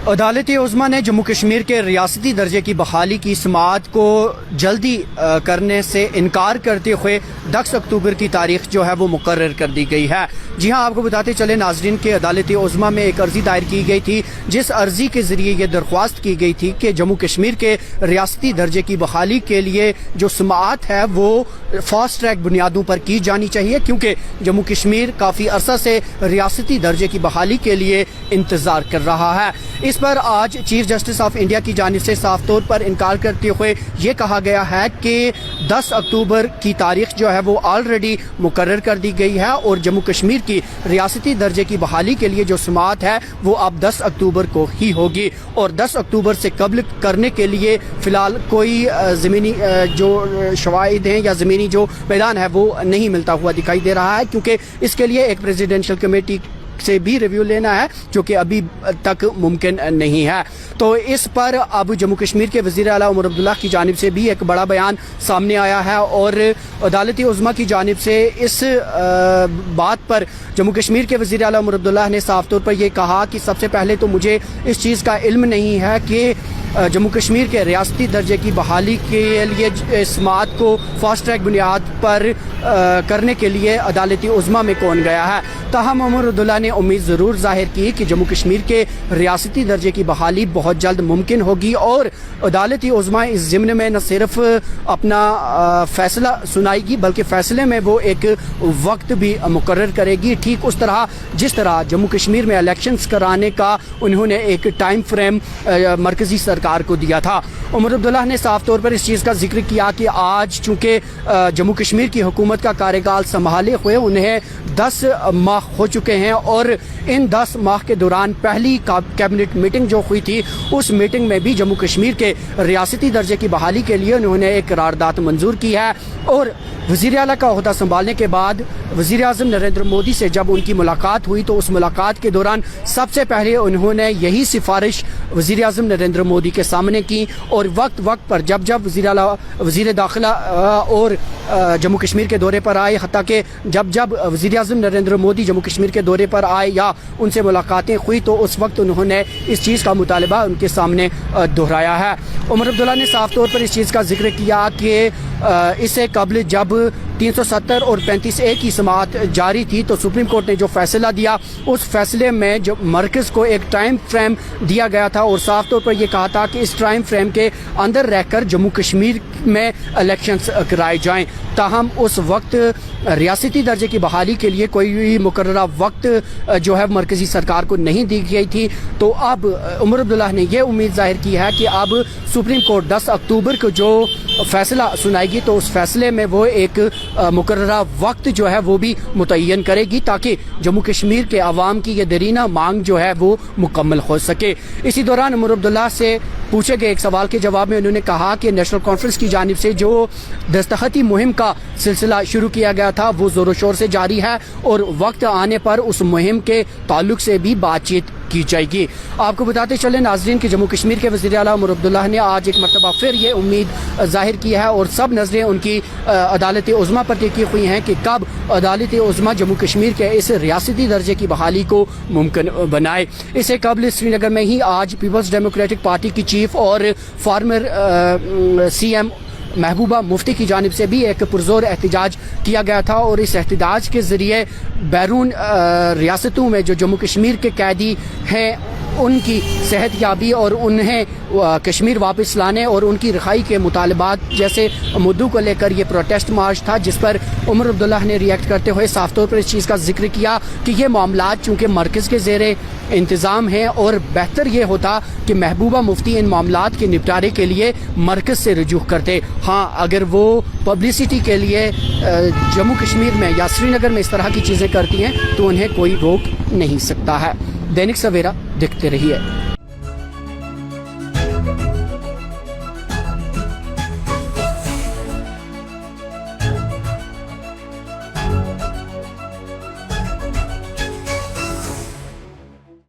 عدالت عظمیٰ نے جموں کشمیر کے ریاستی درجے کی بحالی کی سماعت کو جلدی کرنے سے انکار کرتے ہوئے 10 اکتوبر کی تاریخ جو ہے وہ مقرر کر دی گئی ہے۔ جی ہاں، آپ کو بتاتے چلے ناظرین کہ عدالت عظمیٰ میں ایک عرضی دائر کی گئی تھی، جس عرضی کے ذریعے یہ درخواست کی گئی تھی کہ جموں کشمیر کے ریاستی درجے کی بحالی کے لیے جو سماعت ہے وہ فاسٹ ٹریک بنیادوں پر کی جانی چاہیے، کیونکہ جموں کشمیر کافی عرصہ سے ریاستی درجے کی بحالی کے لیے انتظار کر رہا ہے۔ اس پر آج چیف جسٹس آف انڈیا کی جانب سے صاف طور پر انکار کرتے ہوئے یہ کہا گیا ہے کہ 10 اکتوبر کی تاریخ جو ہے وہ آلریڈی مقرر کر دی گئی ہے اور جموں کشمیر کی ریاستی درجے کی بحالی کے لیے جو سماعت ہے وہ اب 10 اکتوبر کو ہی ہوگی، اور 10 اکتوبر سے قبل کرنے کے لیے فی الحال کوئی زمینی جو شواہد ہیں یا زمینی جو میدان ہے وہ نہیں ملتا ہوا دکھائی دے رہا ہے، کیونکہ اس کے لیے ایک پریزیڈنشل کمیٹی سے بھی ریویو لینا ہے جو کہ ابھی تک ممکن نہیں ہے۔ تو اس پر اب جموں کشمیر کے وزیر اعلیٰ عمر عبداللہ کی جانب سے بھی ایک بڑا بیان سامنے آیا ہے، اور عدالت عظمیٰ کی جانب سے اس بات پر جموں کشمیر کے وزیر اعلیٰ عمر عبداللہ نے صاف طور پر یہ کہا کہ سب سے پہلے تو مجھے اس چیز کا علم نہیں ہے کہ جموں کشمیر کے ریاستی درجے کی بحالی کے لیے سماعت کو فاسٹ ٹریک بنیاد پر کرنے کے لیے عدالت عظمیٰ میں کون گیا ہے۔ تاہم عمر عبداللہ نے امید ضرور ظاہر کی کہ جموں کشمیر کے ریاستی درجے کی بحالی بہت جلد ممکن ہوگی، اور عدالت عظمیٰ اس ضمن میں نہ صرف اپنا فیصلہ سنائے گی بلکہ فیصلے میں وہ ایک وقت بھی مقرر کرے گی، ٹھیک اس طرح جس طرح جموں کشمیر میں الیکشنز کرانے کا انہوں نے ایک ٹائم فریم مرکزی سرکار کو دیا تھا۔ عمر عبداللہ نے صاف طور پر اس چیز کا ذکر کیا کہ آج چونکہ جموں کشمیر کی حکومت کا کارکال سنبھالے ہوئے انہیں 10 ماہ ہو چکے ہیں، اور ان 10 ماہ کے دوران پہلی کیبنٹ میٹنگ جو ہوئی تھی اس میٹنگ میں بھی جموں کشمیر کے ریاستی درجے کی بحالی کے لیے انہوں نے ایک قرارداد منظور کی ہے، اور وزیر اعلیٰ کا عہدہ سنبھالنے کے بعد وزیر اعظم نریندر مودی سے جب ان کی ملاقات ہوئی تو اس ملاقات کے دوران سب سے پہلے انہوں نے یہی سفارش وزیر اعظم نریندر مودی کے سامنے کی، اور وقت پر جب وزیر داخلہ اور جموں کشمیر کے دورے پر آئے، حتیٰ کہ جب وزیر اعظم نریندر مودی جموں کشمیر کے دورے پر آئے یا ان سے ملاقاتیں ہوئی تو اس وقت انہوں نے اس چیز کا مطالبہ ان کے سامنے دہرایا ہے۔ عمر عبداللہ نے صاف طور پر اس چیز کا ذکر کیا کہ اس سے قبل جب 370 اور 35A کی سماعت جاری تھی تو سپریم کورٹ نے جو فیصلہ دیا اس فیصلے میں جو مرکز کو ایک ٹائم فریم دیا گیا تھا، اور صاف طور پر یہ کہا تھا کہ اس ٹائم فریم کے اندر رہ کر جموں کشمیر میں الیکشنز کرائے جائیں۔ تاہم اس وقت ریاستی درجے کی بحالی کے لیے کوئی مقررہ وقت جو ہے مرکزی سرکار کو نہیں دی گئی تھی، تو اب عمر عبداللہ نے یہ امید ظاہر کی ہے کہ اب سپریم کورٹ 10 اکتوبر کو جو فیصلہ سنائے گی تو اس فیصلے میں وہ ایک مقررہ وقت جو ہے وہ بھی متعین کرے گی تاکہ جموں کشمیر کے عوام کی یہ دیرینہ مانگ جو ہے وہ مکمل ہو سکے۔ اسی دوران عمر عبداللہ سے پوچھے گئے ایک سوال کے جواب میں انہوں نے کہا کہ نیشنل کانفرنس کی جانب سے جو دستخطی مہم کا سلسلہ شروع کیا گیا تھا وہ زور و شور سے جاری ہے، اور وقت آنے پر اس مہم کے تعلق سے بھی بات چیت کی جائے گی۔ آپ کو بتاتے چلیں ناظرین کہ جموں کشمیر کے وزیر اعلیٰ عمر عبداللہ نے آج ایک مرتبہ پھر یہ امید ظاہر کی ہے، اور سب نظریں ان کی عدالت عظمیٰ پر ٹکی ہوئی ہیں کہ کب عدالت عظمیٰ جموں کشمیر کے اس ریاستی درجے کی بحالی کو ممکن بنائے۔ اس سے قبل سری نگر میں ہی آج پیپلز ڈیموکریٹک پارٹی کی چیف اور فارمر CM محبوبہ مفتی کی جانب سے بھی ایک پرزور احتجاج کیا گیا تھا، اور اس احتجاج کے ذریعے بیرون ریاستوں میں جو جموں کشمیر کے قیدی ہیں ان کی صحت یابی اور انہیں کشمیر واپس لانے اور ان کی رہائی کے مطالبات جیسے مدعوں کو لے کر یہ پروٹیسٹ مارچ تھا، جس پر عمر عبداللہ نے ریئیکٹ کرتے ہوئے صاف طور پر اس چیز کا ذکر کیا کہ یہ معاملات چونکہ مرکز کے زیر انتظام ہیں اور بہتر یہ ہوتا کہ محبوبہ مفتی ان معاملات کے نپٹارے کے لیے مرکز سے رجوع کرتے۔ ہاں، اگر وہ پبلسٹی کے لیے جموں کشمیر میں یا سری نگر میں اس طرح کی چیزیں کرتی ہیں تو انہیں کوئی روک نہیں سکتا ہے۔ دینک سویرا دیکھتے رہیے۔